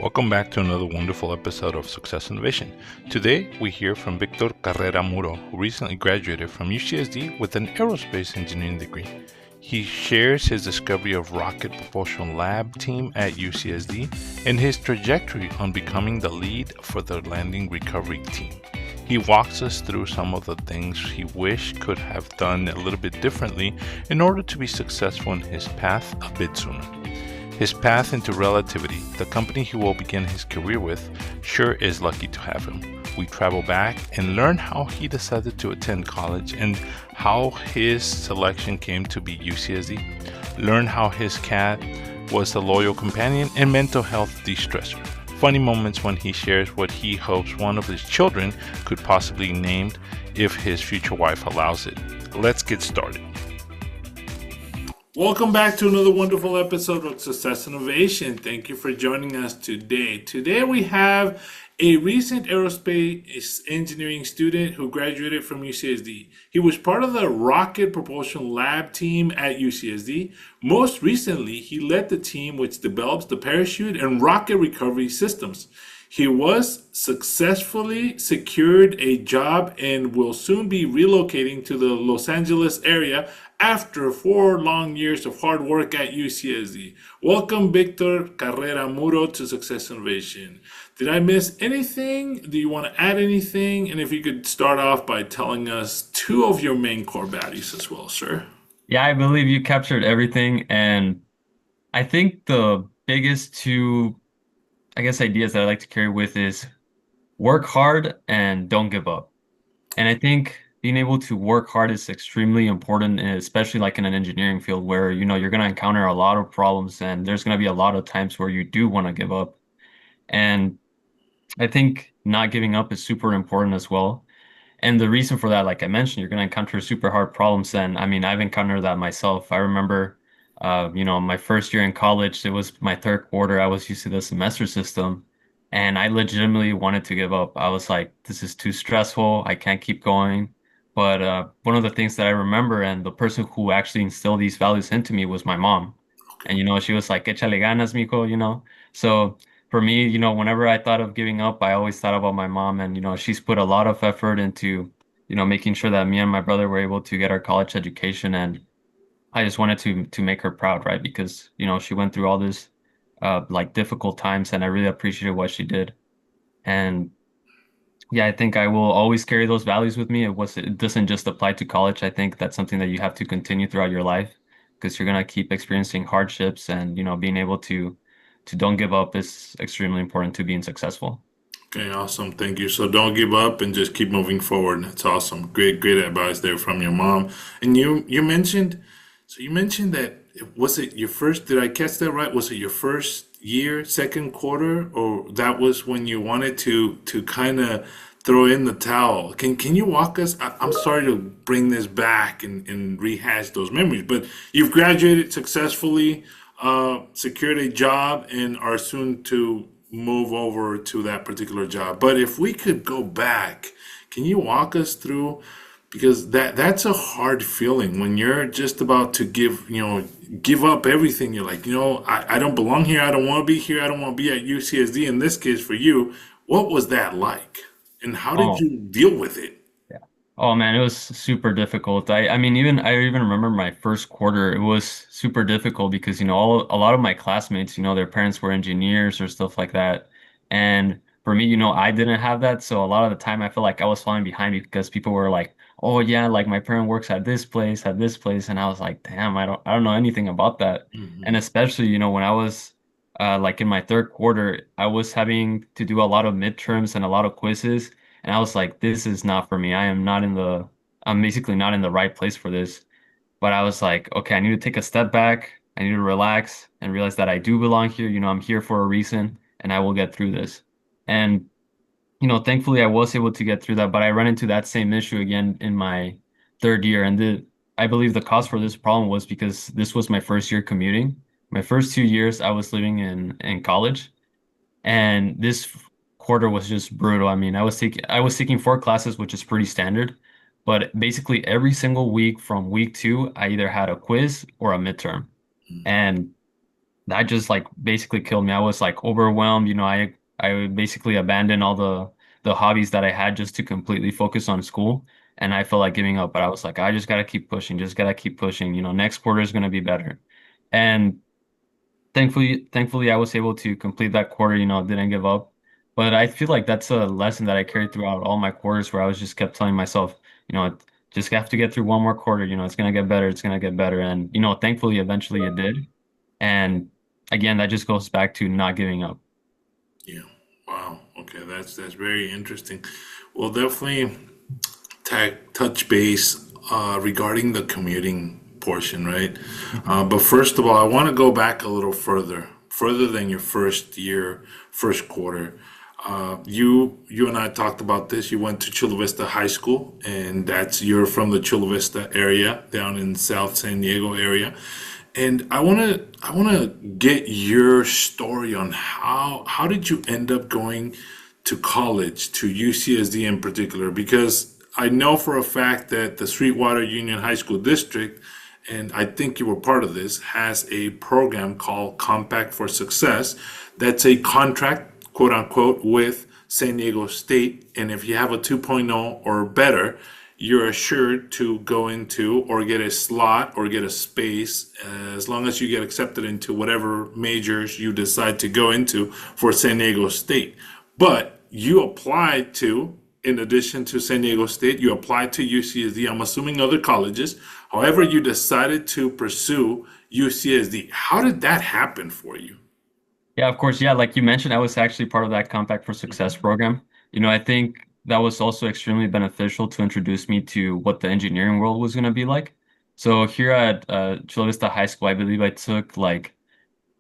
Welcome back to another wonderful episode of Success Innovation. Today, we hear from VICTOR Carrera Muro, who recently graduated from UCSD with an Aerospace Engineering degree. He shares his discovery of Rocket Propulsion Lab team at UCSD and his trajectory on becoming the lead for the landing recovery team. He walks us through some of the things he wished could have done a little bit differently in order to be successful in his path a bit sooner. His path into Relativity, the company he will begin his career with, sure is lucky to have him. We travel back and learn how he decided to attend college and how his selection came to be UCSD. Learn how his cat was a loyal companion and mental health de-stressor. Funny moments when he shares what he hopes one of his children could possibly be named if his future wife allows it. Let's get started. Welcome back to another wonderful episode of Success Innovation. Thank you for joining us today. Today we have a recent aerospace engineering student who graduated from UCSD. He was part of the Rocket Propulsion Lab team at UCSD. Most recently, he led the team which develops the parachute and rocket recovery systems. He was successfully secured a job and will soon be relocating to the Los Angeles area after 4 long years of hard work at UCSD. Welcome, VICTOR Carrera Muro, to Success Innovation. Did I miss anything? Do you want to add anything? And if you could start off by telling us 2 of your main core values as well, sir. Yeah, I believe you captured everything. And I think the biggest two, ideas that I like to carry with is work hard and don't give up. And I think being able to work hard is extremely important, and especially like in an engineering field where, you're going to encounter a lot of problems and there's going to be a lot of times where you do want to give up. And I think not giving up is super important as well. And the reason for that, like I mentioned, you're going to encounter super hard problems. And I mean, I've encountered that myself. I remember, my first year in college, it was my third quarter. I was used to the semester system and I legitimately wanted to give up. I was like, this is too stressful. I can't keep going. But one of the things that I remember and the person who actually instilled these values into me was my mom. And, she was like, échale ganas, mijo. So for me, whenever I thought of giving up, I always thought about my mom, and she's put a lot of effort into, making sure that me and my brother were able to get our college education, and I just wanted to make her proud, right? Because, she went through all this like difficult times, and I really appreciated what she did. And yeah, I think I will always carry those values with me. It doesn't just apply to college. I think that's something that you have to continue throughout your life because you're gonna keep experiencing hardships, and being able to don't give up is extremely important to being successful. Okay, awesome. Thank you. So don't give up and just keep moving forward. That's awesome. Great advice there from your mom. And you mentioned that was it your first, did I catch that right? Was it your first year, second quarter, or that was when you wanted to kind of throw in the towel? Can you walk us? I'm sorry to bring this back and rehash those memories, but you've graduated successfully, secured a job, and are soon to move over to that particular job. But if we could go back, can you walk us through? Because that's a hard feeling when you're just about to give up everything. You're like, I don't belong here. I don't want to be here. I don't want to be at UCSD. In this case, for you, what was that like? And how did Oh, you deal with it? yeah. Oh man, it was super difficult. I even remember my first quarter. It was super difficult because, a lot of my classmates, their parents were engineers or stuff like that. And for me, I didn't have that. So a lot of the time I felt like I was falling behind because people were like, "Oh yeah, like my parent works at this place." And I was like, "Damn, I don't know anything about that." And Hmm. especially, when I was like in my third quarter, I was having to do a lot of midterms and a lot of quizzes. And I was like, this is not for me. I'm basically not in the right place for this. But I was like, okay, I need to take a step back. I need to relax and realize that I do belong here. I'm here for a reason and I will get through this. And, thankfully I was able to get through that, but I ran into that same issue again in my third year. And I believe the cause for this problem was because this was my first year commuting. My first 2 years I was living in college. And this quarter was just brutal. I mean, I was taking 4 classes, which is pretty standard, but basically every single week from week 2, I either had a quiz or a midterm. And that just like basically killed me. I was like overwhelmed. I basically abandoned all the hobbies that I had just to completely focus on school. And I felt like giving up, but I was like, I just gotta keep pushing, just gotta keep pushing. Next quarter is gonna be better. And thankfully, I was able to complete that quarter, didn't give up. But I feel like that's a lesson that I carried throughout all my quarters where I was just kept telling myself, you know, just have to get through one more quarter, it's gonna get better, it's gonna get better. And, thankfully eventually it did. And again, that just goes back to not giving up. Yeah. Wow. Okay, that's very interesting. We'll definitely touch base regarding the commuting portion, right? Mhm. But first of all, I want to go back a little further than your first year, first quarter. You and I talked about this. You went to Chula Vista High School, and you're from the Chula Vista area, down in South San Diego area. And I wanna get your story on how did you end up going to college, to UCSD in particular, because I know for a fact that the Sweetwater Union High School District, and I think you were part of this, has a program called Compact for Success. That's a contract, quote unquote, with San Diego State. And if you have a 2.0 or better, you're assured to go into or get a slot or get a space as long as you get accepted into whatever majors you decide to go into for San Diego State. But you applied to, in addition to San Diego State, you applied to UCSD, I'm assuming other colleges. However, you decided to pursue UCSD. How did that happen for you? Yeah, of course. Yeah, like you mentioned, I was actually part of that Compact for Success program. I think that was also extremely beneficial to introduce me to what the engineering world was going to be like. So here at Chula Vista High School, I believe I took like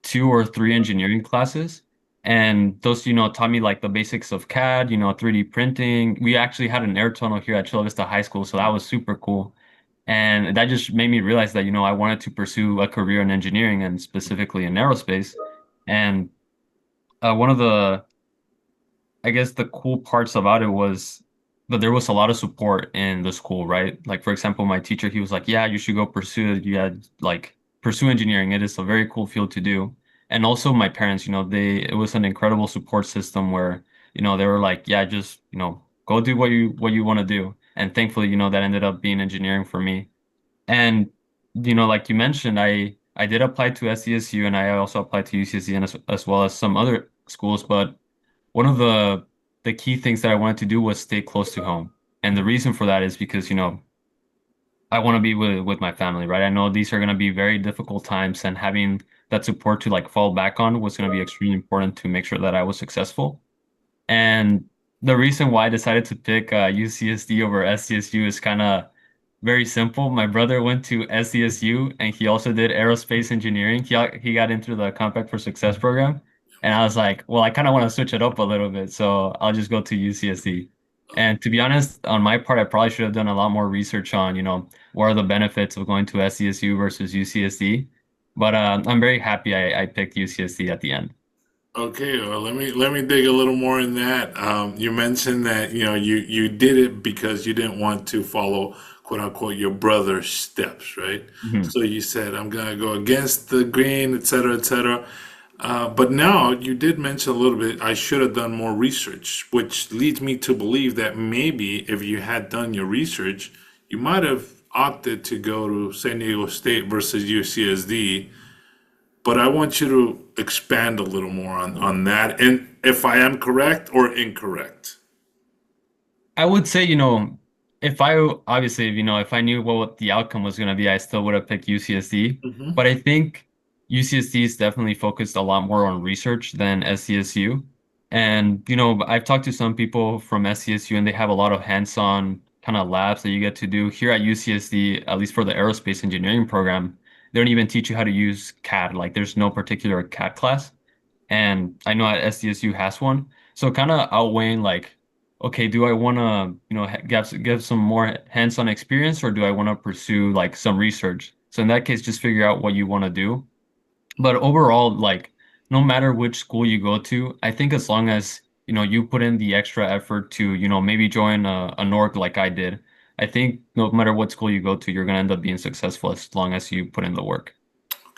two or three engineering classes. And those, taught me like the basics of CAD, 3D printing. We actually had an air tunnel here at Chula Vista High School, so that was super cool. And that just made me realize that, I wanted to pursue a career in engineering and specifically in aerospace. And one of the, I guess the cool parts about it was that there was a lot of support in the school, right? Like for example, my teacher, he was like, "Yeah, you should go pursue it. You had like pursue engineering. It is a very cool field to do." And also my parents, it was an incredible support system where, they were like, "Yeah, just, go do what you want to do." And thankfully, that ended up being engineering for me. And like you mentioned, I did apply to SDSU and I also applied to UCSD and as well as some other schools, but one of the key things that I wanted to do was stay close to home. And the reason for that is because, I want to be with my family, right? I know these are going to be very difficult times and having that support to like fall back on was going to be extremely important to make sure that I was successful. And the reason why I decided to pick UCSD over SDSU is kind of very simple. My brother went to SDSU and he also did aerospace engineering. He got into the Compact for Success program. And I was like, well, I kind of want to switch it up a little bit. So I'll just go to UCSD. And to be honest, on my part, I probably should have done a lot more research on, what are the benefits of going to SDSU versus UCSD. But I'm very happy I picked UCSD at the end. Okay, well, let me dig a little more in that. You mentioned that you did it because you didn't want to follow quote unquote your brother's steps, right? Mhm. So you said I'm gonna go against the grain, et cetera, et cetera. But now you did mention a little bit. I should have done more research, which leads me to believe that maybe if you had done your research, you might have opted to go to San Diego State versus UCSD, but I want you to expand a little more on that and if I am correct or incorrect. I would say, if I obviously, if I knew what the outcome was going to be, I still would have picked UCSD. But Hmm. I think UCSD is definitely focused a lot more on research than SCSU. And, I've talked to some people from SCSU and they have a lot of hands-on kind of labs that you get to do. Here at UCSD, at least for the aerospace engineering program, they don't even teach you how to use CAD. Like there's no particular CAD class. And I know at SDSU has one. So kind of outweighing like, okay, do I want to, get some more hands-on experience or do I want to pursue like some research? So in that case, just figure out what you want to do. But overall, like no matter which school you go to, I think as long as, you put in the extra effort to, maybe join an org like I did, I think no matter what school you go to, you're going to end up being successful as long as you put in the work.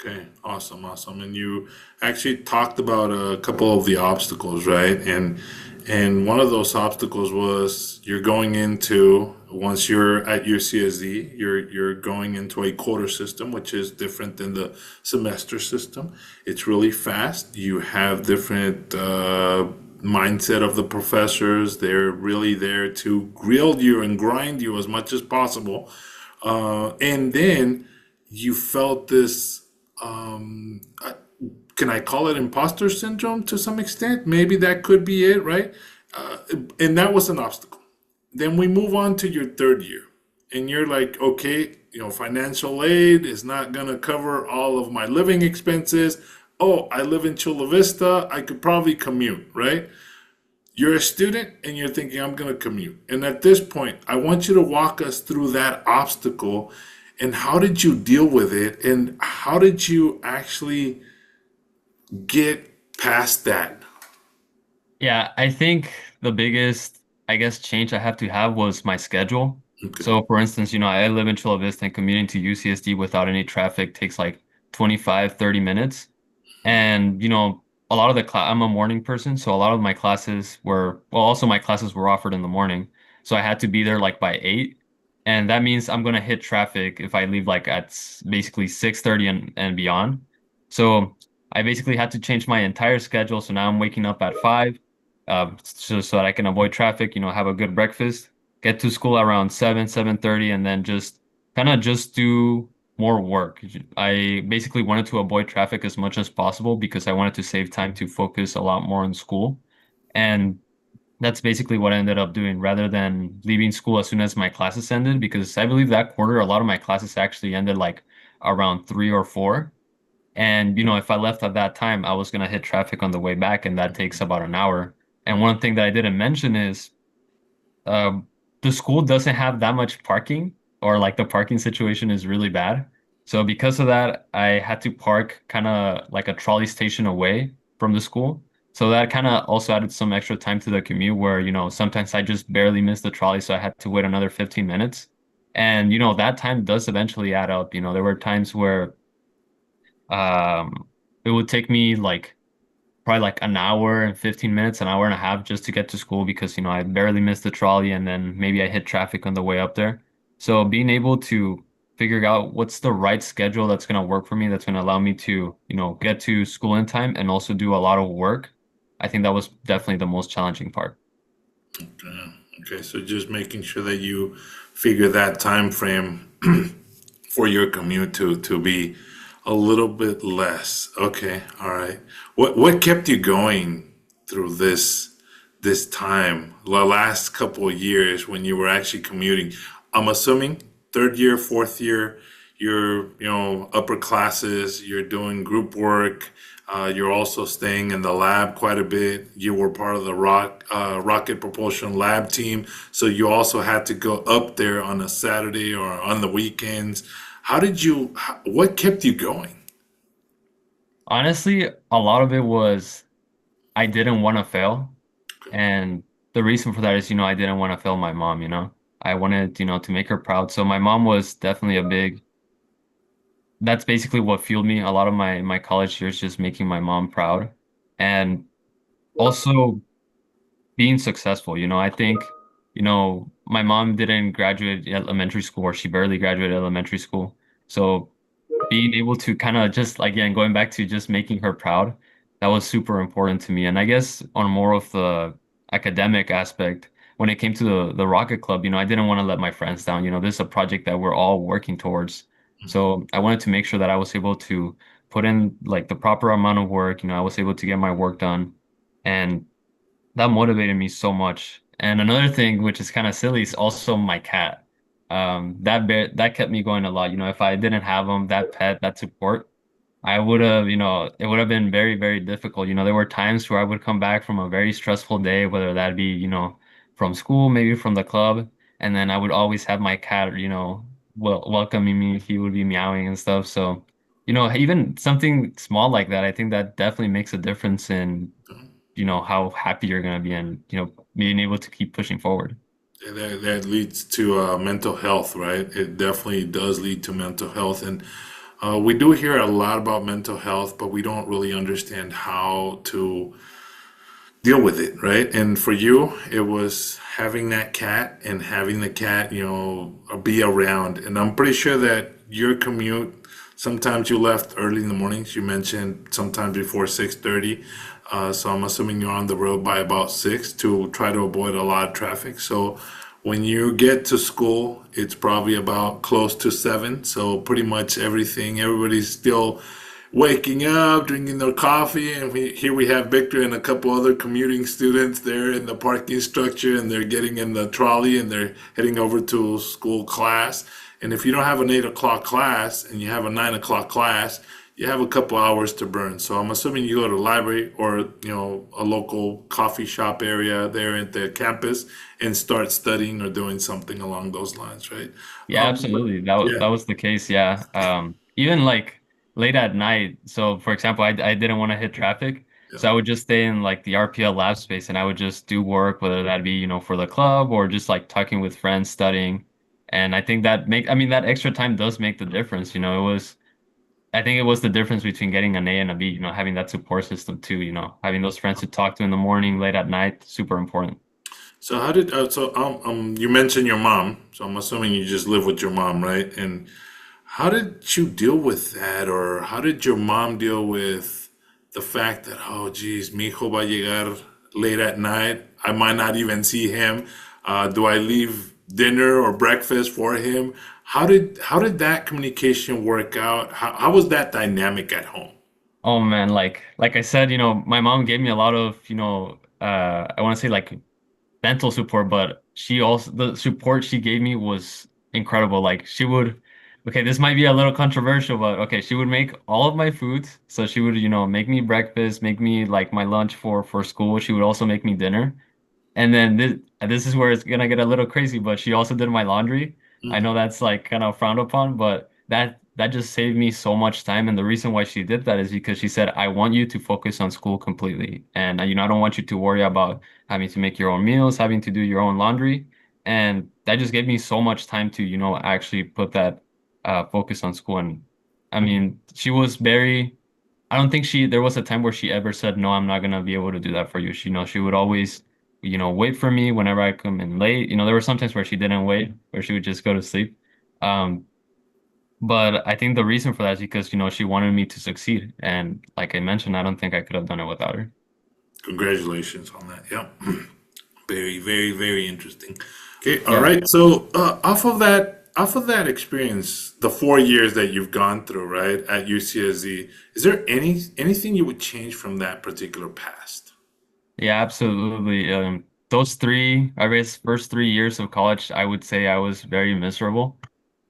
Okay, awesome, awesome. And you actually talked about a couple of the obstacles, right? And one of those obstacles was you're going into once you're at UCSD, you're going into a quarter system, which is different than the semester system. It's really fast. You have different mindset of the professors. They're really there to grill you and grind you as much as possible. And then you felt this can I call it imposter syndrome to some extent? Maybe that could be it, right? Uh, and that was an obstacle. Then we move on to your third year, and you're like, okay, financial aid is not going to cover all of my living expenses. Oh, I live in Chula Vista. I could probably commute, right? You're a student and you're thinking, I'm going to commute. And at this point, I want you to walk us through that obstacle and how did you deal with it? And how did you actually get past that? Yeah, I think the biggest, I guess, change I have to have was my schedule. Okay. So, for instance, I live in Chula Vista and commuting to UCSD without any traffic takes like 25, 30 minutes. And, a lot of the class, I'm a morning person, so a lot of my classes were, well, also my classes were offered in the morning. So I had to be there like by 8. And that means I'm going to hit traffic if I leave like at basically 6:30 and beyond. So I basically had to change my entire schedule. So now I'm waking up at 5, so that I can avoid traffic, have a good breakfast, get to school around 7, 7:30, and then just kind of just do more work. I basically wanted to avoid traffic as much as possible because I wanted to save time to focus a lot more on school. And that's basically what I ended up doing rather than leaving school as soon as my classes ended, because I believe that quarter, a lot of my classes actually ended like around 3 or 4. And, if I left at that time, I was going to hit traffic on the way back, and that takes about an hour. And one thing that I didn't mention is um, the school doesn't have that much parking, or like the parking situation is really bad. So because of that, I had to park kind of like a trolley station away from the school. So that kind of also added some extra time to the commute where, sometimes I just barely missed the trolley, so I had to wait another 15 minutes. And, that time does eventually add up. There were times where it would take me like probably like an hour and 15 minutes, an hour and a half just to get to school because, I barely missed the trolley and then maybe I hit traffic on the way up there. So being able to figure out what's the right schedule that's going to work for me, that's going to allow me to, get to school in time and also do a lot of work. I think that was definitely the most challenging part. Okay, so just making sure that you figure that time frame for your commute to be a little bit less. Okay, all right. What kept you going through this time, the last couple of years when you were actually commuting? I'm assuming third year, fourth year, you're upper classes, you're doing group work, you're also staying in the lab quite a bit. You were part of the Rocket Propulsion Lab team, so you also had to go up there on a Saturday or on the weekends. What kept you going? Honestly, a lot of it was I didn't want to fail. And the reason for that is, I didn't want to fail my mom. I wanted, to make her proud. So my mom was definitely that's basically what fueled me. A lot of my college years just making my mom proud. And also being successful. I think, my mom didn't graduate elementary school, or she barely graduated elementary school. So being able to kind of just again going back to just making her proud, that was super important to me. And I guess on more of the academic aspect, when it came to the Rocket Club, I didn't want to let my friends down. This is a project that we're all working towards. So I wanted to make sure that I was able to put in like the proper amount of work. I was able to get my work done. And that motivated me so much. And another thing, which is kind of silly, is also my cat. That kept me going a lot. If I didn't have him, that pet, that support, I would have, it would have been very, very difficult. There were times where I would come back from a very stressful day, whether that be, from school, maybe from the club, and then I would always have my cat, welcoming me. He would be meowing and stuff. So, even something small like that, I think that definitely makes a difference in how happy you're going to be and, being able to keep pushing forward. That leads to mental health, right? It definitely does lead to mental health. And We do hear a lot about mental health, but we don't really understand how to deal with it, right? And for you, it was having that cat and having the cat, be around. And I'm pretty sure that your commute, sometimes you left early in the mornings. You mentioned sometimes before 6:30. So I'm assuming you're on the road by about 6 to try to avoid a lot of traffic. So when you get to school, it's probably about close to 7. So pretty much everybody's still waking up, drinking their coffee, and here we have Victor and a couple other commuting students there in the parking structure, and they're getting in the trolley and they're heading over to school class. And if you don't have an 8 o'clock class and you have a 9 o'clock class, you have a couple hours to burn. So I'm assuming you go to the library or a local coffee shop area there at the campus and start studying or doing something along those lines, right? Yeah, absolutely. That Yeah, was the case. Yeah. Even like late at night. So for example, I didn't want to hit traffic, yeah. so I would just stay in like the RPL lab space, and I would just do work, whether that be for the club or just like talking with friends, studying. And I think I mean, that extra time does make the difference. I think it was the difference between getting an A and a B. Having that support system too. Having those friends to talk to in the morning, late at night, super important. So how did you mentioned your mom, so I'm assuming you just live with your mom, right? And how did you deal with that, or how did your mom deal with the fact that, oh geez, mi hijo va a llegar late at night, I might not even see him. Do I leave dinner or breakfast for him? How did that communication work out? How was that dynamic at home? Oh man, like I said, my mom gave me a lot of, I want to say like mental support, but the support she gave me was incredible. Like okay, this might be a little controversial, but okay, she would make all of my foods. So she would, make me breakfast, make me like my lunch for school. She would also make me dinner. And then this is where it's gonna get a little crazy, but she also did my laundry. I Mm, know that's like kind of frowned upon, but that just saved me so much time. And the reason why she did that is because she said, I want you to focus on school completely. And I don't want you to worry about having to make your own meals, having to do your own laundry. And that just gave me so much time to, actually put that focus on school. And I mean, she was very I don't think there was a time where she ever said, no, I'm not gonna be able to do that for you. She would always, wait for me whenever I come in late. There were some times where she didn't wait, where she would just go to sleep. Um, but I think the reason for that is because, she wanted me to succeed. And like I mentioned, I don't think I could have done it without her. congratulations on that. Yeah. Very, very, very interesting. Okay, all Yeah. right. So off of that experience, the 4 years that you've gone through, right, at UCSD, is there anything you would change from that particular past? Yeah, absolutely. I guess, first 3 years of college, I would say I was very miserable.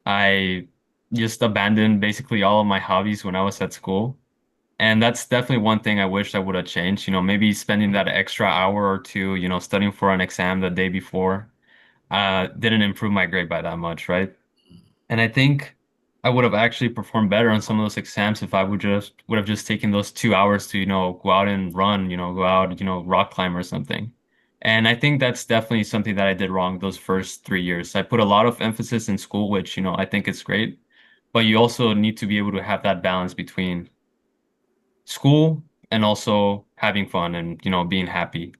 I just abandoned basically all of my hobbies when I was at school. And that's definitely one thing I wish I would have changed. Maybe spending that extra hour or two, studying for an exam the day before, didn't improve my grade by that much, right? And I think I would have actually performed better on some of those exams if I would have just taken those 2 hours to, go out and run, go out, rock climb or something. And I think that's definitely something that I did wrong those first 3 years. I put a lot of emphasis in school, which, I think it's great, but you also need to be able to have that balance between school and also having fun and being happy.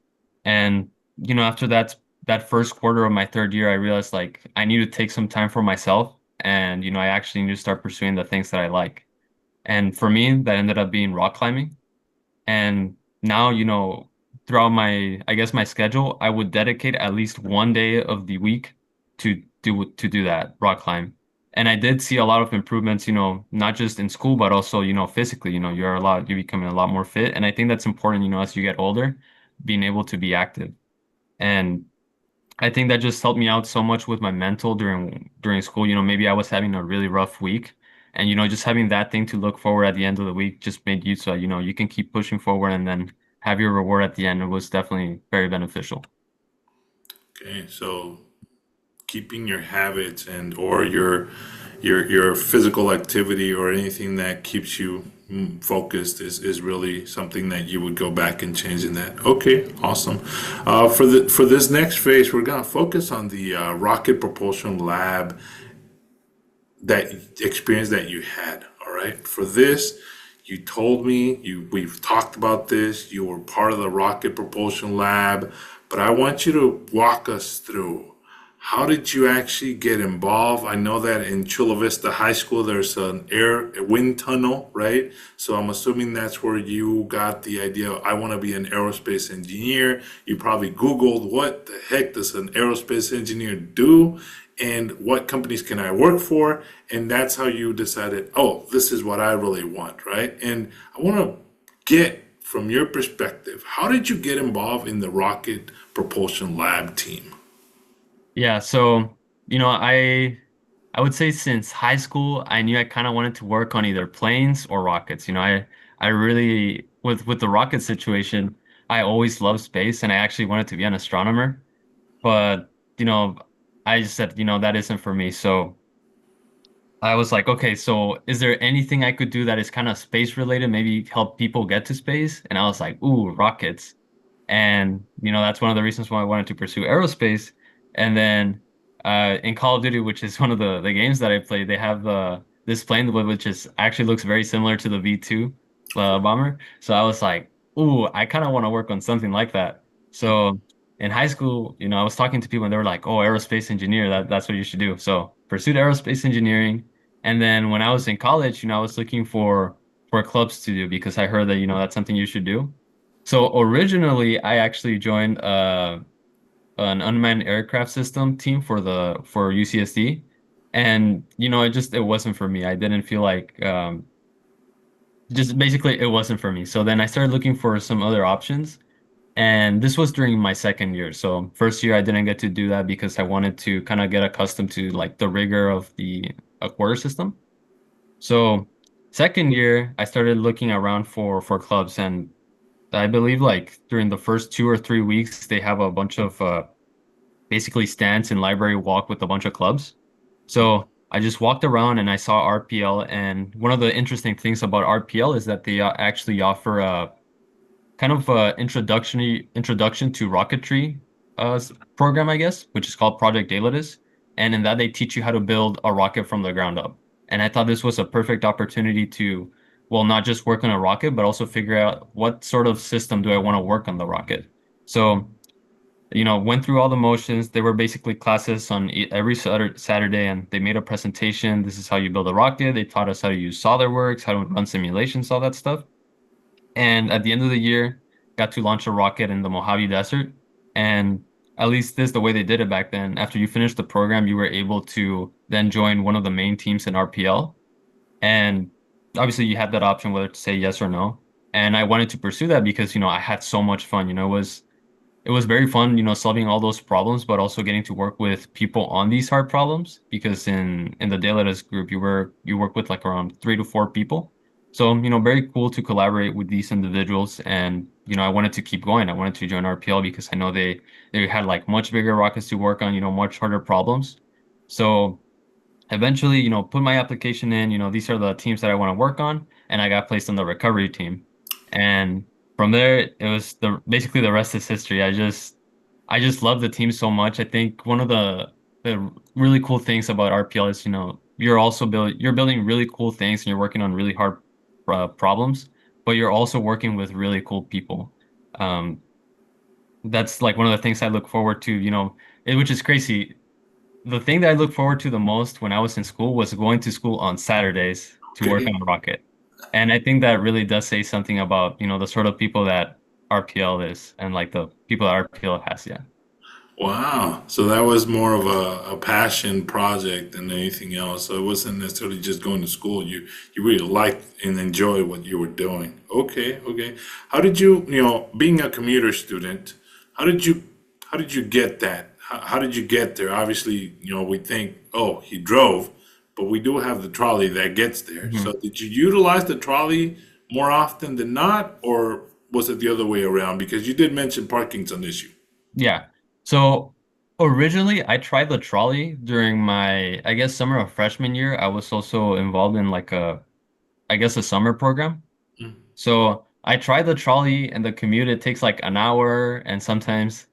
And after that first quarter of my third year, I realized like I need to take some time for myself, and I actually need to start pursuing the things that I like. And for me, that ended up being rock climbing. And now, throughout I guess my schedule, I would dedicate at least one day of the week to do that rock climb. And I did see a lot of improvements, not just in school, but also, physically, you're becoming a lot more fit. And I think that's important, as you get older, being able to be active. And I think that just helped me out so much with my mental during school. Maybe I was having a really rough week, and just having that thing to look forward at the end of the week just made you so you can keep pushing forward and then have your reward at the end. It was definitely very beneficial. Okay, so keeping your habits and or your physical activity or anything that keeps you focused is really something that you would go back and change in that. Okay, awesome. For this next phase, we're gonna focus on the Rocket Propulsion Lab, that experience that you had. All right? For this, you told me we've talked about this. You were part of the Rocket Propulsion Lab, but I want you to walk us through. How did you actually get involved? I know that in Chula Vista High School there's a wind tunnel, right? So I'm assuming that's where you got the idea, I want to be an aerospace engineer. You probably Googled what the heck does an aerospace engineer do and what companies can I work for? And that's how you decided, oh, this is what I really want, right? And I want to get from your perspective, how did you get involved in the Rocket Propulsion Lab team? Yeah, so I would say since high school, I knew I kind of wanted to work on either planes or rockets. I really with the rocket situation, I always loved space and I actually wanted to be an astronomer. But, you know, I just said, that isn't for me. So I was like, okay, so is there anything I could do that is kind of space related, maybe help people get to space? And I was like, ooh, rockets. And, that's one of the reasons why I wanted to pursue aerospace. And then in Call of Duty, which is one of the games that I played, they have this plane which is actually looks very similar to the V2 bomber. So I was like, ooh, I kind of want to work on something like that. So in high school, I was talking to people and they were like, oh, aerospace engineer, that's what you should do. So pursued aerospace engineering. And then when I was in college, I was looking for clubs to do because I heard that, that's something you should do. So originally, I actually joined an unmanned aircraft system team for UCSD, and it wasn't for me. I didn't feel like just basically it wasn't for me. So then I started looking for some other options, and this was during my second year. So first year I didn't get to do that because I wanted to kind of get accustomed to like the rigor of the a quarter system. So second year I started looking around for clubs, and I believe like during the first 2 or 3 weeks, they have a bunch of basically stands and library walk with a bunch of clubs. So I just walked around and I saw RPL. And one of the interesting things about RPL is that they actually offer a kind of introduction to rocketry program, I guess, which is called Project Daedalus. And in that, they teach you how to build a rocket from the ground up. And I thought this was a perfect opportunity to, well, not just work on a rocket, but also figure out what sort of system do I want to work on the rocket. So, went through all the motions. They were basically classes on every Saturday, and they made a presentation. This is how you build a rocket. They taught us how to use SolidWorks, how to run simulations, all that stuff. And at the end of the year, got to launch a rocket in the Mojave Desert. And at least this is the way they did it back then. After you finished the program, you were able to then join one of the main teams in RPL. And obviously you had that option whether to say yes or no. And I wanted to pursue that because, I had so much fun. It was very fun, solving all those problems, but also getting to work with people on these hard problems because in the Daylightus group you work with like around 3 to 4 people. So, very cool to collaborate with these individuals. And, I wanted to keep going. I wanted to join RPL because I know they had like much bigger rockets to work on, much harder problems. So eventually, put my application in, these are the teams that I want to work on, and I got placed on the recovery team. And from there, it was the basically the rest is history. I just love the team so much. I think one of the really cool things about RPL is, you're building really cool things and you're working on really hard problems, but you're also working with really cool people. Um, that's like one of the things I look forward to, which is crazy. The thing that I look forward to the most when I was in school was going to school on Saturdays to work Okay. on Rocket. And I think that really does say something about, the sort of people that RPL is and like the people that RPL has, yeah. Wow. So that was more of a passion project than anything else. So it wasn't necessarily just going to school. You really liked and enjoyed what you were doing. Okay, okay. How did you, being a commuter student, how did you how did you get that? How did you get there? Obviously, we think, oh, he drove, but we do have the trolley that gets there. So Mhm. did you utilize the trolley more often than not, or was it the other way around? Because you did mention parking's an issue. Yeah. So originally I tried the trolley during my, I guess, summer of freshman year. I was also involved in like I guess, a summer program. So I tried the trolley and the commute, it takes like an hour and sometimes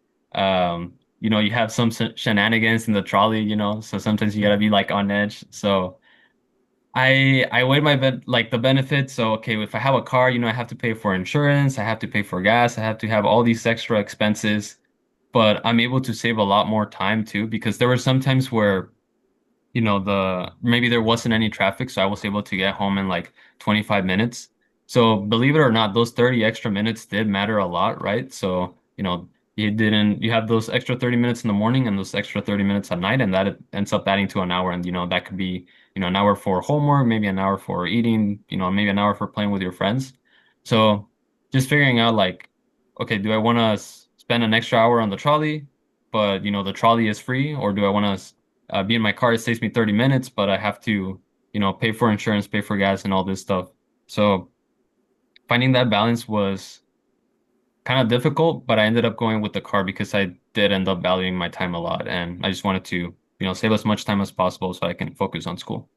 you have some shenanigans in the trolley, so sometimes you gotta be like on edge. So I weighed my the benefits. So okay, if I have a car, I have to pay for insurance, I have to pay for gas, I have to have all these extra expenses. But I'm able to save a lot more time too, because there were some times where the maybe there wasn't any traffic, so I was able to get home in like 25 minutes. So believe it or not, those 30 extra minutes did matter a lot, right? So, you have those extra 30 minutes in the morning and those extra 30 minutes at night, and that ends up adding to an hour. And, that could be, an hour for homework, maybe an hour for eating, maybe an hour for playing with your friends. So just figuring out like, okay, do I want to spend an extra hour on the trolley, but, the trolley is free, or do I want to be in my car? It saves me 30 minutes, but I have to, pay for insurance, pay for gas, and all this stuff. So finding that balance was kind of difficult, but I ended up going with the car because I did end up valuing my time a lot, and I just wanted to, save as much time as possible so I can focus on school.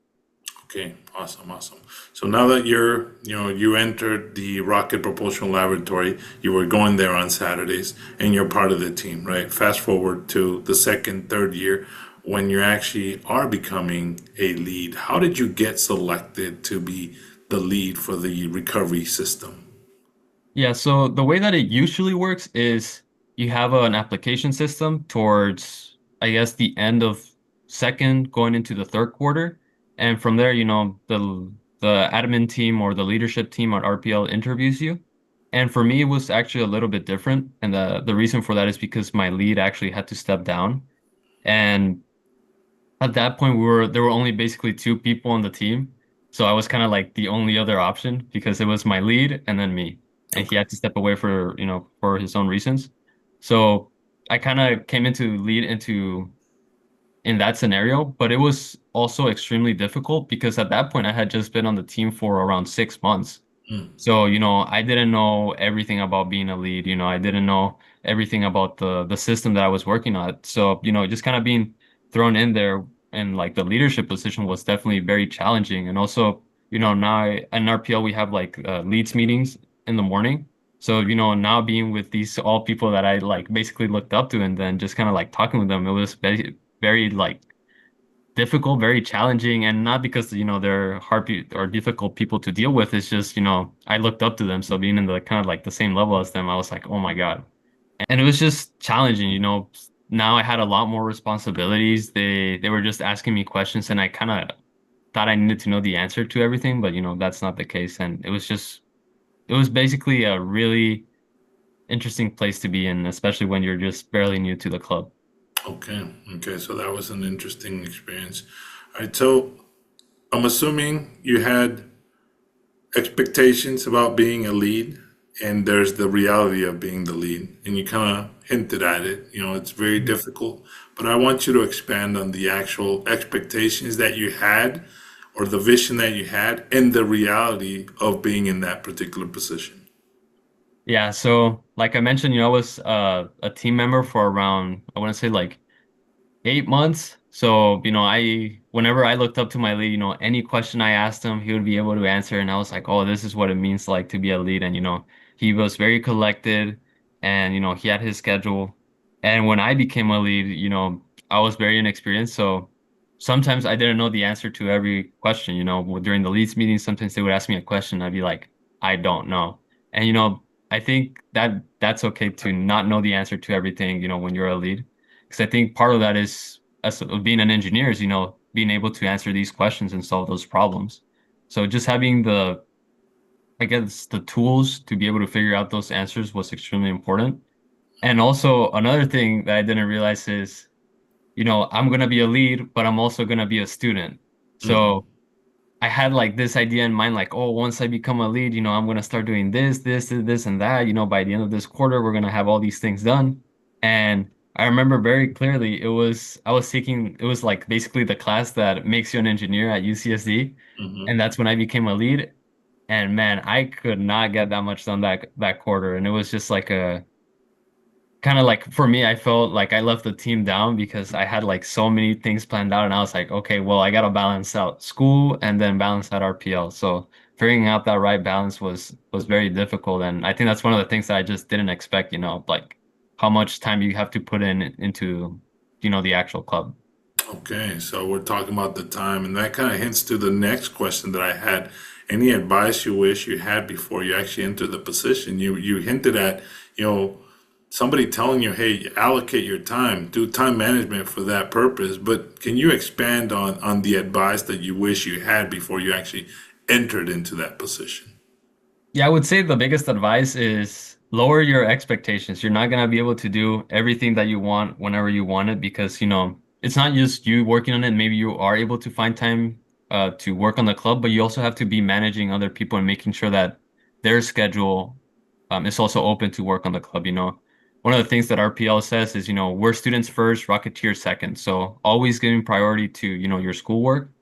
Okay, awesome, awesome. So now that you entered the Rocket Propulsion Laboratory, you were going there on Saturdays, and you're part of the team, right? Fast forward to the second, third year, when you actually are becoming a lead. How did you get selected to be the lead for the recovery system? Yeah, so the way that it usually works is you have an application system towards, I guess, the end of second going into the third quarter. And from there, the admin team or the leadership team at RPL interviews you. And for me, it was actually a little bit different. And the reason for that is because my lead actually had to step down. And at that point, there were only basically two people on the team. So I was kind of like the only other option because it was my lead and then me. And he Okay. had to step away for his own reasons. So I kind of came into lead into in that scenario, but it was also extremely difficult because at that point I had just been on the team for around 6 months. Mm, So, I didn't know everything about being a lead. I didn't know everything about the system that I was working on. So, just kind of being thrown in there in like the leadership position was definitely very challenging. And also, now in RPL we have like leads meetings in the morning. So, now being with these all people that I like basically looked up to and then just kind of like talking with them, it was very like difficult, very challenging, and not because they're hard pe or difficult people to deal with. It's just I looked up to them, so being in the kind of like the same level as them, I was like, oh my God, and it was just challenging. Now I had a lot more responsibilities. They were just asking me questions, and I kind of thought I needed to know the answer to everything, but that's not the case, and it was basically a really interesting place to be in, especially when you're just barely new to the club. okay, okay. So that was an interesting experience. All right, so I'm assuming you had expectations about being a lead, and there's the reality of being the lead. And you kind of hinted at it. It's very difficult, but I want you to expand on the actual expectations that you had, or the vision that you had, and the reality of being in that particular position. Yeah, so like I mentioned, I was a team member for around, I want to say like 8 months. So, whenever I looked up to my lead, any question I asked him, he would be able to answer. And I was like, oh, this is what it means like to be a lead. And, he was very collected and, he had his schedule. And when I became a lead, I was very inexperienced. So sometimes I didn't know the answer to every question, during the leads meeting, sometimes they would ask me a question. I'd be like, I don't know. And, I think that that's okay to not know the answer to everything, when you're a lead. Because I think part of that is as being an engineer is, being able to answer these questions and solve those problems. So just having I guess, the tools to be able to figure out those answers was extremely important. And also another thing that I didn't realize is, I'm going to be a lead, but I'm also going to be a student. Hmm. So I had like this idea in mind, like, oh, once I become a lead, I'm gonna start doing this, and that. By the end of this quarter, we're gonna have all these things done. And I remember very clearly, it was like basically the class that makes you an engineer at UCSD, and Hmm. that's when I became a lead. And man, I could not get that much done that quarter, and it was just like a kind of like for me, I felt like I left the team down because I had like so many things planned out, and I was like, okay, well, I gotta balance out school and then balance out RPL. So figuring out that right balance was very difficult, and I think that's one of the things that I just didn't expect. Like how much time you have to put into the actual club. Okay, so we're talking about the time, and that kind of hints to the next question that I had. Any advice you wish you had before you actually enter the position? You hinted at, you know, somebody telling you, hey, allocate your time, do time management for that purpose. But can you expand on the advice that you wish you had before you actually entered into that position? Yeah, I would say the biggest advice is lower your expectations. You're not gonna be able to do everything that you want whenever you want it because, it's not just you working on it. Maybe you are able to find time to work on the club, but you also have to be managing other people and making sure that their schedule is also open to work on the club, One of the things that RPL says is, we're students first, Rocketeer second. So always giving priority to, your schoolwork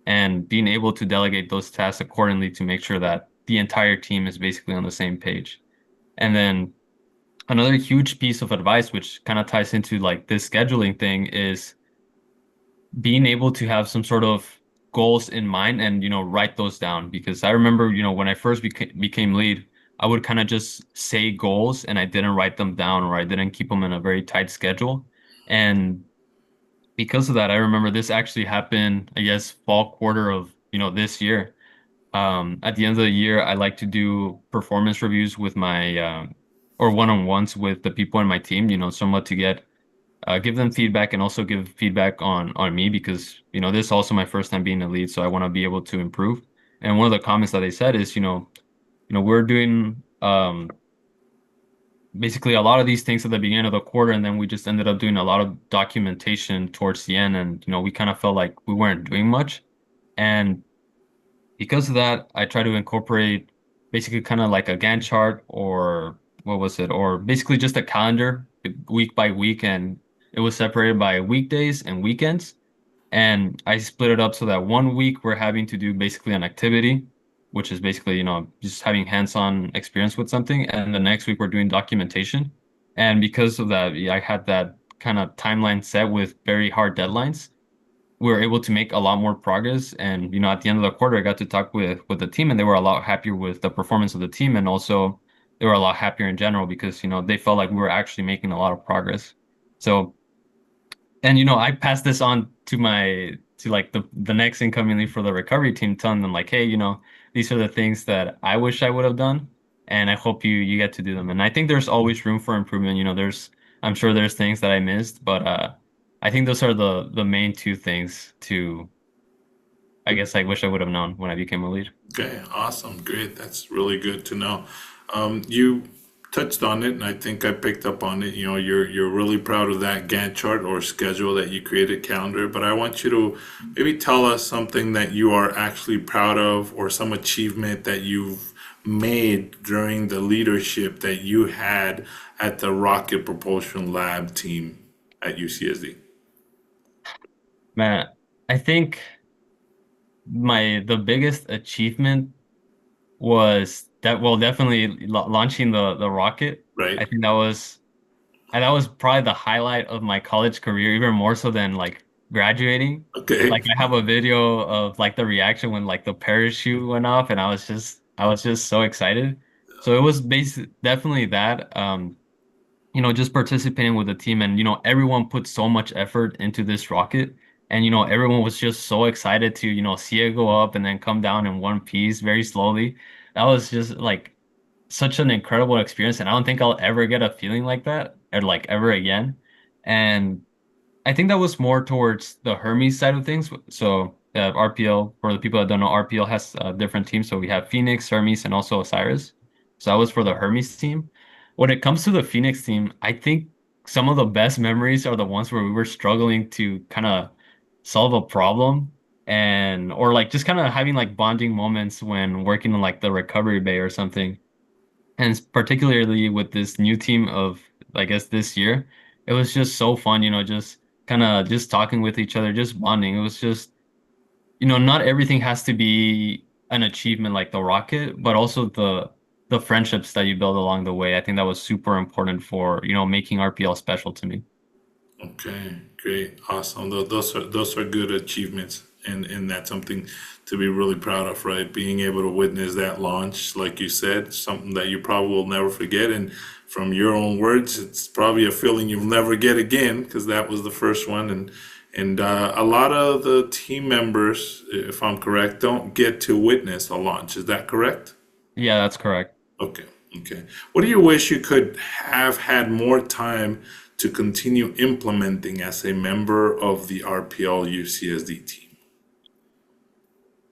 and being able to delegate those tasks accordingly to make sure that the entire team is basically on the same page. And then another huge piece of advice, which kind of ties into like this scheduling thing, is being able to have some sort of goals in mind and, write those down. Because I remember, when I first became lead, I would kind of just say goals and I didn't write them down or I didn't keep them in a very tight schedule. And because of that, I remember this actually happened, I guess, fall quarter of, this year. At the end of the year, I like to do performance reviews with my or one-on-ones with the people in my team, somewhat to give them feedback and also give feedback on me because, this is also my first time being a lead, so I want to be able to improve. And one of the comments that they said is, we're doing basically a lot of these things at the beginning of the quarter, and then we just ended up doing a lot of documentation towards the end, and we kind of felt like we weren't doing much. And because of that, I try to incorporate basically kind of like a Gantt chart or what was it? Or basically just a calendar week by week. And it was separated by weekdays and weekends. And I split it up so that one week we're having to do basically an activity, which is basically, just having hands-on experience with something. And the next week we're doing documentation. And because of that, yeah, I had that kind of timeline set with very hard deadlines we were able to make a lot more progress. And, at the end of the quarter, I got to talk with the team and they were a lot happier with the performance of the team. And also they were a lot happier in general because, they felt like we were actually making a lot of progress. So, and, I passed this on to like the next incoming lead for the recovery team, telling them like, hey, these are the things that I wish I would have done. And I hope you get to do them. And I think there's always room for improvement. I'm sure there's things that I missed, but I think those are the main two things to I guess I wish I would have known when I became a lead. Okay, awesome, great. That's really good to know. You touched on it, and I think I picked up on it. You know, you're really proud of that Gantt chart or schedule that you created, calendar. But I want you to maybe tell us something that you are actually proud of, or some achievement that you've made during the leadership that you had at the Rocket Propulsion Lab team at UCSD. Man, I think the biggest achievement was that well definitely launching the rocket. Right? I think that was probably the highlight of my college career, even more so than like graduating. Okay. Like I have a video of like the reaction when like the parachute went off and I was just so excited. So it was definitely that. Just participating with the team and, everyone put so much effort into this rocket. And, everyone was just so excited to, see it go up and then come down in one piece very slowly. That was just like such an incredible experience. And I don't think I'll ever get a feeling like that or like ever again. And I think that was more towards the Hermes side of things. So RPL, for the people that don't know, RPL has different teams. So we have Phoenix, Hermes, and also Osiris. So that was for the Hermes team. When it comes to the Phoenix team, I think some of the best memories are the ones where we were struggling to kind of solve a problem and or like just kind of having like bonding moments when working on like the recovery bay or something. And particularly with this new team of, I guess, this year, it was just so fun, just kind of just talking with each other, just bonding. It was just, not everything has to be an achievement like the rocket, but also the friendships that you build along the way. I think that was super important for, making RPL special to me. Okay, great, awesome. Those are good achievements, and that's something to be really proud of, right? Being able to witness that launch, like you said, something that you probably will never forget. And from your own words, it's probably a feeling you'll never get again because that was the first one, and And a lot of the team members, if I'm correct, don't get to witness a launch. Is that correct? Yeah, that's correct. Okay, okay. What do you wish you could have had more time to continue implementing as a member of the RPL UCSD team?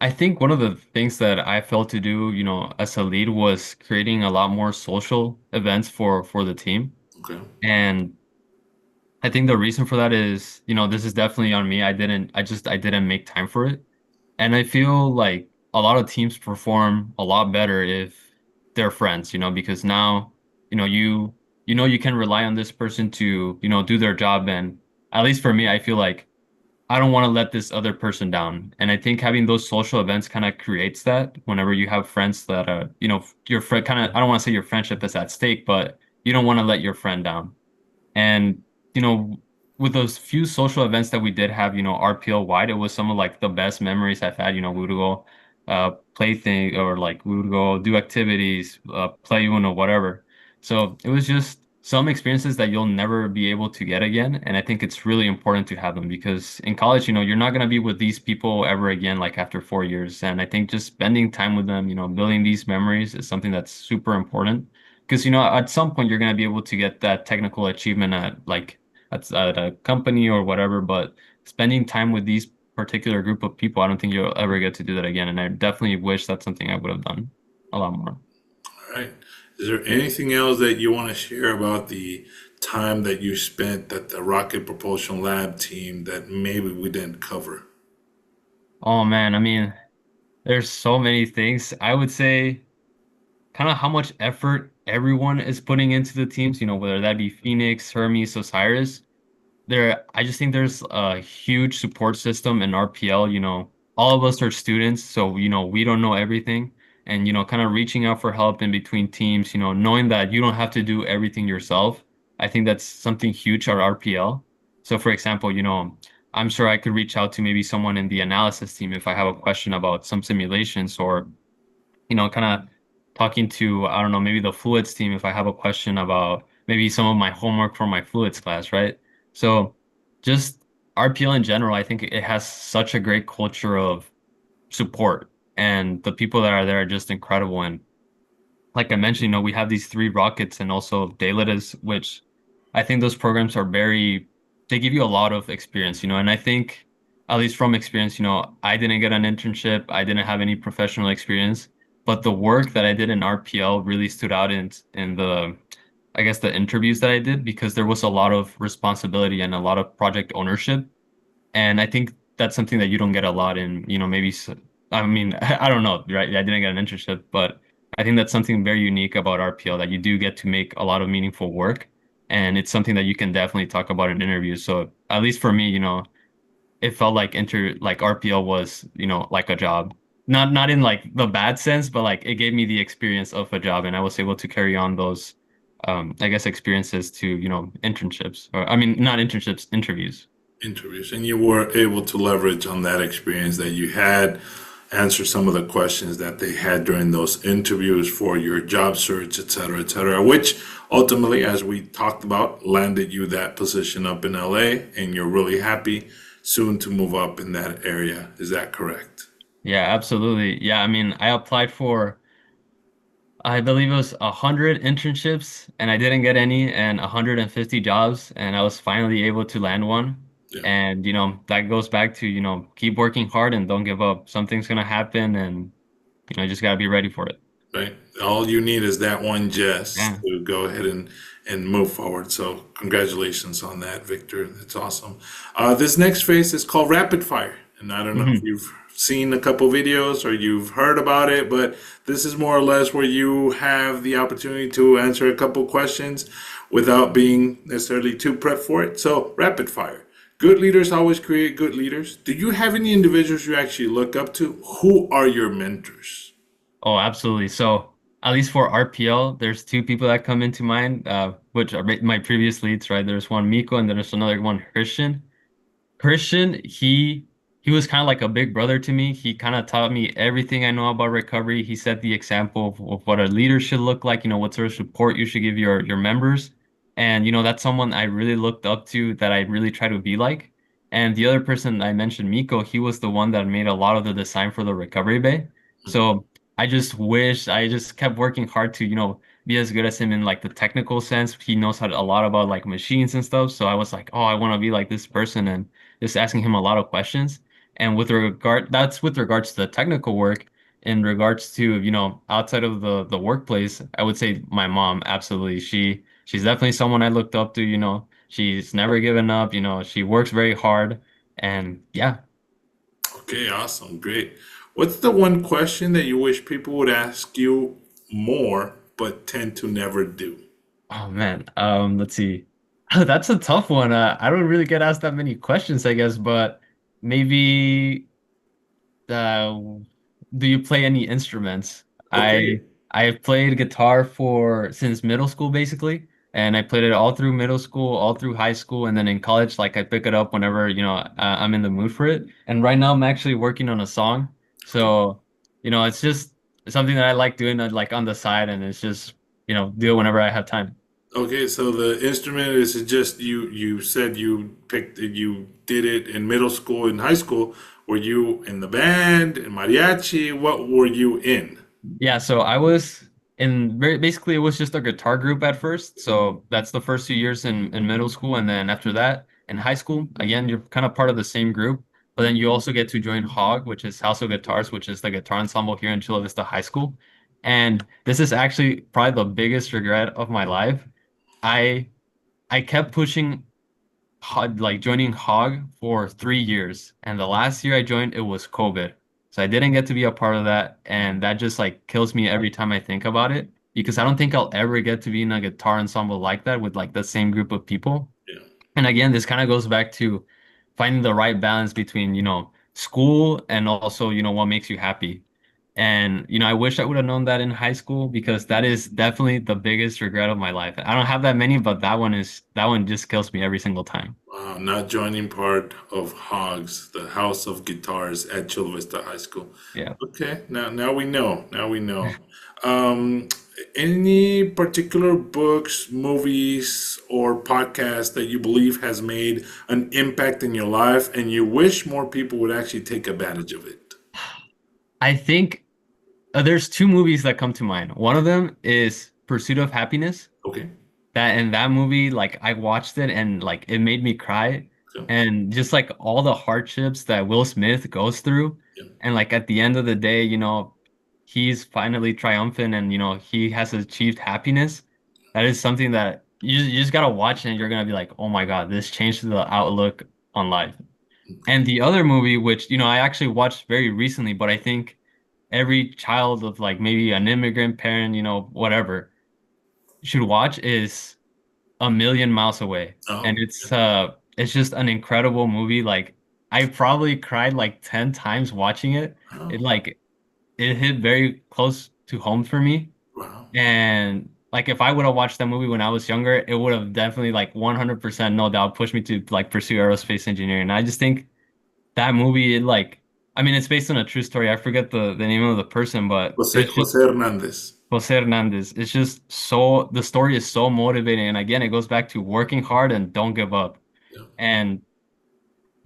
I think one of the things that I felt to do, as a lead was creating a lot more social events for the team. Okay, And I think the reason for that is, this is definitely on me. I didn't make time for it. And I feel like a lot of teams perform a lot better if they're friends, because now, you know, you you can rely on this person to, do their job. And at least for me, I feel like I don't want to let this other person down. And I think having those social events kind of creates that whenever you have friends that your friend kind of, I don't want to say your friendship is at stake, but you don't want to let your friend down. And, you know, with those few social events that we did have, RPL wide, it was some of like the best memories I've had. We would go play thing or like we would go do activities, play Uno, whatever. So it was just some experiences that you'll never be able to get again. And I think it's really important to have them because in college, you're not going to be with these people ever again, like after 4 years. And I think just spending time with them, building these memories is something that's super important. Because at some point you're going to be able to get that technical achievement at a company or whatever, but spending time with these particular group of people, I don't think you'll ever get to do that again. And I definitely wish that's something I would have done a lot more. all right. Is there anything else that you want to share about the time that you spent at the Rocket Propulsion Lab team that maybe we didn't cover? Oh man, I mean, there's so many things. I would say kind of how much effort everyone is putting into the teams, whether that be Phoenix, Hermes, Osiris. I just think there's a huge support system in RPL. All of us are students, so we don't know everything. And kind of reaching out for help in between teams, knowing that you don't have to do everything yourself. I think that's something huge at RPL. So for example, I'm sure I could reach out to maybe someone in the analysis team if I have a question about some simulations or kind of talking to, I don't know, maybe the fluids team if I have a question about maybe some of my homework for my fluids class, right? So just RPL in general, I think it has such a great culture of support, and the people that are there are just incredible. And like I mentioned, we have these three rockets and also Daylitas, which I think those programs are they give you a lot of experience, and I think at least from experience, I didn't get an internship, I didn't have any professional experience, but the work that I did in RPL really stood out in I guess the interviews that I did because there was a lot of responsibility and a lot of project ownership. And I think that's something that you don't get a lot in, I mean, I don't know, right? I didn't get an internship, but I think that's something very unique about RPL that you do get to make a lot of meaningful work. And it's something that you can definitely talk about in interviews. So at least for me, it felt like RPL was, like a job. Not in like the bad sense, but like it gave me the experience of a job and I was able to carry on those I guess experiences to, internships or I mean not internships, interviews. Interviews, and you were able to leverage on that experience that you had, answer some of the questions that they had during those interviews for your job search, et cetera, which ultimately, as we talked about, landed you that position up in LA, and you're really happy soon to move up in that area. Is that correct? Yeah, absolutely. Yeah, I mean, I applied for, I believe it was 100 internships and I didn't get any and 150 jobs and I was finally able to land one. Yeah, And, that goes back to, keep working hard and don't give up. Something's gonna happen and, you just gotta be ready for it. right. All you need is that one just Yeah. to go ahead and move forward. So congratulations on that, Victor. That's awesome. This next phase is called rapid fire, and I don't know if Mhm. you've seen a couple videos or you've heard about it, but this is more or less where you have the opportunity to answer a couple questions without being necessarily too prepped for it. So rapid fire. Good leaders always create good leaders. Do you have any individuals you actually look up to? Who are your mentors? Oh, absolutely. So at least for RPL, there's two people that come into mind, which are my previous leads, right? There's one Miko and then there's another one Christian. Christian, he was kind of like a big brother to me. He kind of taught me everything I know about recovery. He set the example of what a leader should look like, what sort of support you should give your members. And that's someone I really looked up to that I really try to be like. And the other person I mentioned, Miko, he was the one that made a lot of the design for the recovery bay. So I just wish I just kept working hard to, be as good as him in like the technical sense. He knows how a lot about like machines and stuff. So I was like, oh, I want to be like this person and just asking him a lot of questions. And that's with regards to the technical work. In regards to, outside of the workplace, I would say my mom, absolutely. She's definitely someone I looked up to, she's never given up, she works very hard and yeah. Okay, awesome, great. What's the one question that you wish people would ask you more, but tend to never do? Oh man, let's see. That's a tough one. I don't really get asked that many questions, I guess, but maybe uh, do you play any instruments? Okay, I've played guitar for since middle school basically, and I played it all through middle school, all through high school, and then in college, like I pick it up whenever, I'm in the mood for it. And right now I'm actually working on a song. okay. So, it's just something that I like doing like on the side and it's just, do it whenever I have time. Okay, so the instrument is just you said you picked you did it in middle school and high school. Were you in the band, in mariachi? What were you in? Yeah, so I was in very basically it was just a guitar group at first. So that's the first 2 years in middle school, and then after that in high school, again, you're kind of part of the same group, but then you also get to join HOG, which is House of Guitars, which is the guitar ensemble here in Chula Vista High School. And this is actually probably the biggest regret of my life. I I kept pushing like joining HOG for 3 years, and the last year I joined, it was COVID. So I didn't get to be a part of that, and that just like kills me every time I think about it because I don't think I'll ever get to be in a guitar ensemble like that with like the same group of people. Yeah. And again, this kind of goes back to finding the right balance between, school and also, what makes you happy. And, I wish I would have known that in high school because that is definitely the biggest regret of my life. I don't have that many, but that one just kills me every single time. Wow, not joining part of Hogs, the House of Guitars at Chula Vista High School. Yeah. Okay, now we know. Now we know. Um, any particular books, movies, or podcasts that you believe has made an impact in your life and you wish more people would actually take advantage of it? I think there's two movies that come to mind. One of them is Pursuit of Happiness. Okay. That movie, like I watched it and like it made me cry. So, And just like all the hardships that Will Smith goes through. yeah, And like at the end of the day, he's finally triumphant and he has achieved happiness. That is something that you just gotta watch and you're gonna be like, oh my God, this changed the outlook on life. And the other movie, which, I actually watched very recently, but I think every child of like maybe an immigrant parent, whatever, should watch is A Million Miles Away. And oh, it's just an incredible movie. Like I probably cried like 10 times watching it. It oh, like it hit very close to home for me. wow. And like if I would have watched that movie when I was younger, it would have definitely like 100% no doubt pushed me to like pursue aerospace engineering. And I just think that movie, I mean, it's based on a true story. I forget the name of the person, but Jose, it's just Jose Hernandez. Jose Hernandez. It's just so, the story is so motivating. And again, it goes back to working hard and don't give up. Yeah. And,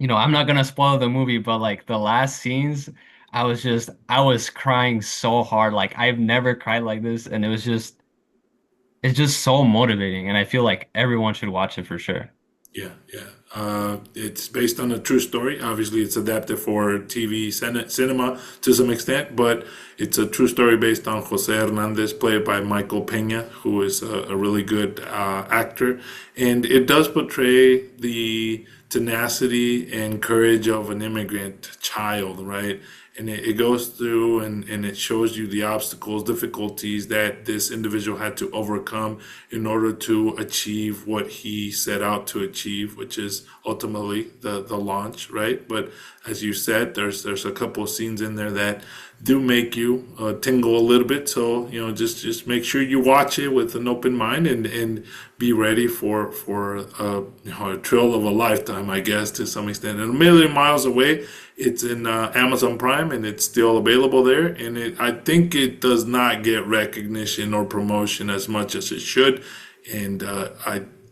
I'm not gonna spoil the movie, but like the last scenes, I was crying so hard. Like I've never cried like this. And it's just so motivating. And I feel like everyone should watch it for sure. Yeah, yeah. It's based on a true story. Obviously, it's adapted for TV cinema to some extent, but it's a true story based on Jose Hernandez, played by Michael Peña, who is a really good actor. And it does portray the tenacity and courage of an immigrant child, right? And it goes through and it shows you the obstacles, difficulties that this individual had to overcome in order to achieve what he set out to achieve, which is ultimately the launch, right? But as you said, there's a couple of scenes in there that do make you tingle a little bit. So just make sure you watch it with an open mind and be ready for a thrill of a lifetime, I guess, to some extent. And A Million Miles Away, it's in Amazon Prime and it's still available there. And I think it does not get recognition or promotion as much as it should. And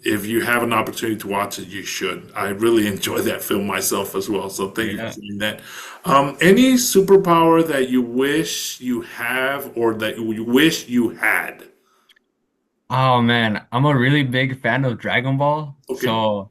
if you have an opportunity to watch it, you should. I really enjoy that film myself as well. So thank you for Yeah. sharing that. Any superpower that you wish you have or that you wish you had? Oh man, I'm a really big fan of Dragon Ball. Okay. So,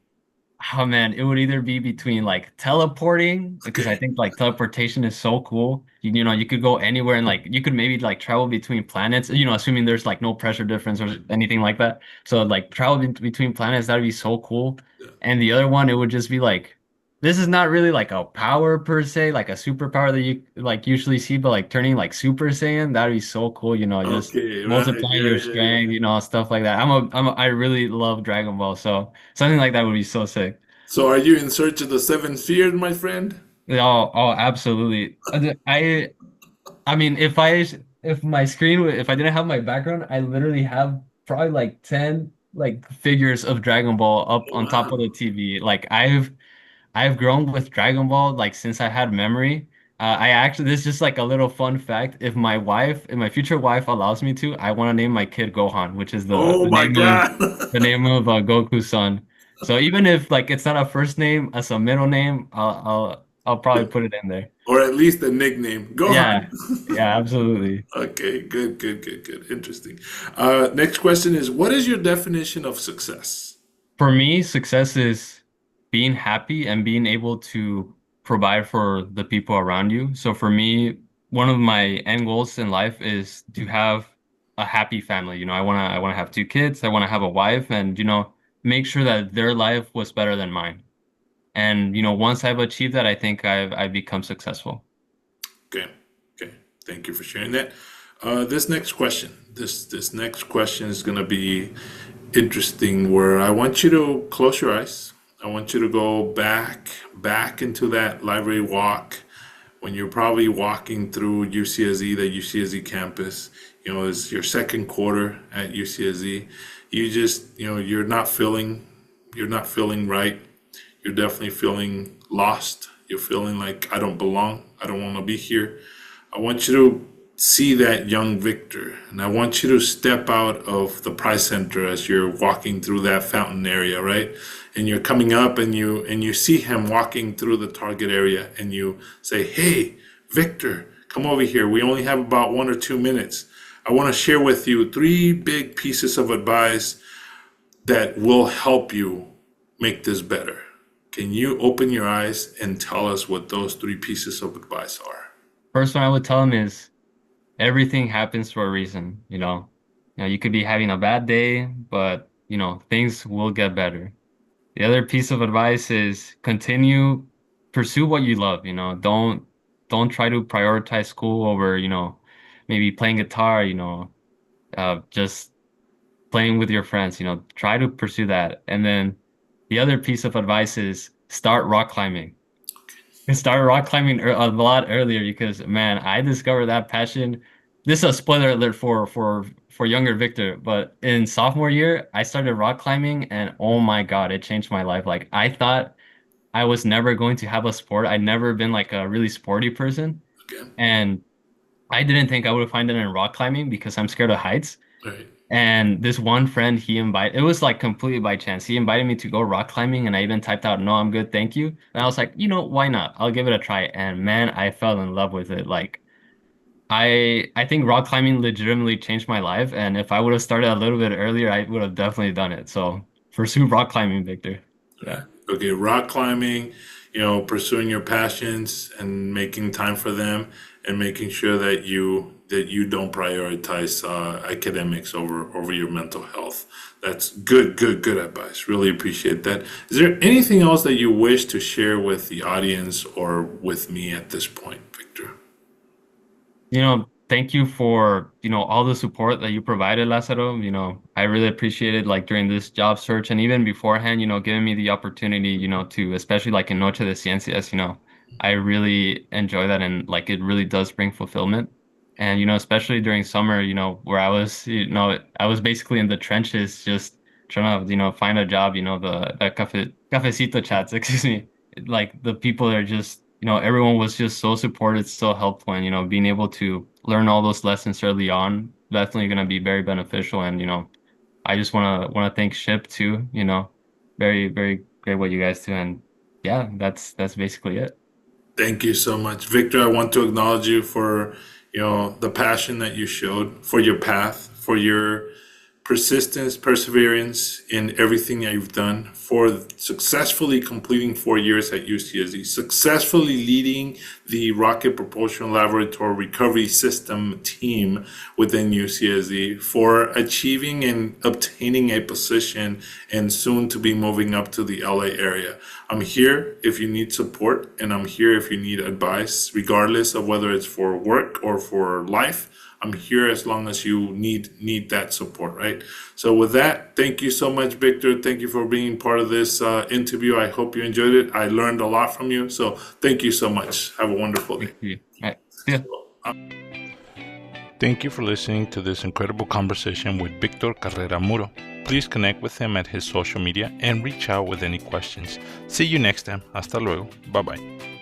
oh man, it would either be between like teleporting, because I Okay. think like teleportation is so cool. You know, you could go anywhere and like you could maybe like travel between planets, assuming there's like no pressure difference or anything like that. So like travel between planets, that'd be so cool. Yeah. And the other one, it would just be like this is not really like a power per se, like a superpower that you like usually see, but like turning like Super Saiyan, that'd be so cool, just Okay. Right. multiplying Yeah. your Yeah. Yeah. strength, stuff like that. I really love Dragon Ball, so something like that would be so sick. So are you in search of the seventh sphere, my friend? Oh, absolutely. I mean, if my screen if I didn't have my background, I literally have probably like 10 like figures of Dragon Ball up on top of Wow. the TV. Like I've grown with Dragon Ball like since I had memory. I actually this is just like a little fun fact. If my future wife allows me to, I want to name my kid Gohan, which is the Oh the my name of God. the name of Goku's son. So even if like it's not a first name, as a middle name, I'll probably put it in there. Or at least a nickname. Gohan. Yeah, yeah, absolutely. Okay, good, good, good, good. Interesting. Next question is, what is your definition of success? For me, success is being happy and being able to provide for the people around you. So for me, one of my end goals in life is to have a happy family. I wanna have two kids, I wanna have a wife, and make sure that their life was better than mine. And once I've achieved that, I think I've become successful. Okay, okay. Thank you for sharing that. This next question is going to be interesting. Where I want you to close your eyes. I want you to go back into that library walk when you're probably walking through UCSD, the UCSD campus. It's your second quarter at UCSD. You're not feeling right. You're definitely feeling lost. You're feeling like I don't belong. I don't want to be here. I want you to see that young Victor, and I want you to step out of the prize center as you're walking through that fountain area, right? And you're coming up, and you see him walking through the target area, and you say, "Hey, Victor, come over here. We only have about 1 or 2 minutes. I want to share with you three big pieces of advice that will help you make this better. Can you open your eyes and tell us what those three pieces of advice are?" First one I would tell them is everything happens for a reason, you know. You could be having a bad day, but things will get better. The other piece of advice is pursue what you love, don't try to prioritize school over, maybe playing guitar, just playing with your friends, try to pursue that. And then the other piece of advice is start rock climbing. I started rock climbing a lot earlier because, man, I discovered that passion. This is a spoiler alert for younger Victor, but in sophomore year, I started rock climbing, and oh my God, it changed my life. Like I thought I was never going to have a sport. I'd never been like a really sporty person, Okay. and I didn't think I would find it in rock climbing because I'm scared of heights. Right. And this one friend, it was like completely by chance. He invited me to go rock climbing, and I even typed out, "No, I'm good, thank you." And I was like, why not? I'll give it a try. And man, I fell in love with it. Like, I think rock climbing legitimately changed my life. And if I would have started a little bit earlier, I would have definitely done it. So pursue rock climbing, Victor. Yeah. Okay, rock climbing, pursuing your passions and making time for them and making sure that you don't prioritize academics over your mental health. That's good, good, good advice. Really appreciate that. Is there anything else that you wish to share with the audience or with me at this point, Victor? Thank you for, all the support that you provided, Lazaro. I really appreciated like during this job search and even beforehand, giving me the opportunity, to especially like in Noche de Ciencias, I really enjoy that and like it really does bring fulfillment. And, especially during summer, where I was basically in the trenches just trying to, find a job, the cafecito chats, excuse me, like the people are just everyone was just so supportive, so helpful, and being able to learn all those lessons early on definitely going to be very beneficial. And I just wanna thank Ship too, very, very great what you guys do. And yeah, that's basically it. Thank you so much, Victor. I want to acknowledge you for, the passion that you showed for your path, for your persistence, perseverance in everything that you've done, for successfully completing 4 years at UCSD, successfully leading the Rocket Propulsion Laboratory Recovery System team within UCSD, for achieving and obtaining a position and soon to be moving up to the LA area. I'm here if you need support, and I'm here if you need advice, regardless of whether it's for work or for life. I'm here as long as you need that support, right? So with that, thank you so much, Victor. Thank you for being part of this interview. I hope you enjoyed it. I learned a lot from you. So thank you so much. Have a wonderful day. Thank you. All right. See ya. Thank you for listening to this incredible conversation with Victor Carrera Muro. Please connect with him at his social media and reach out with any questions. See you next time. Hasta luego. Bye-bye.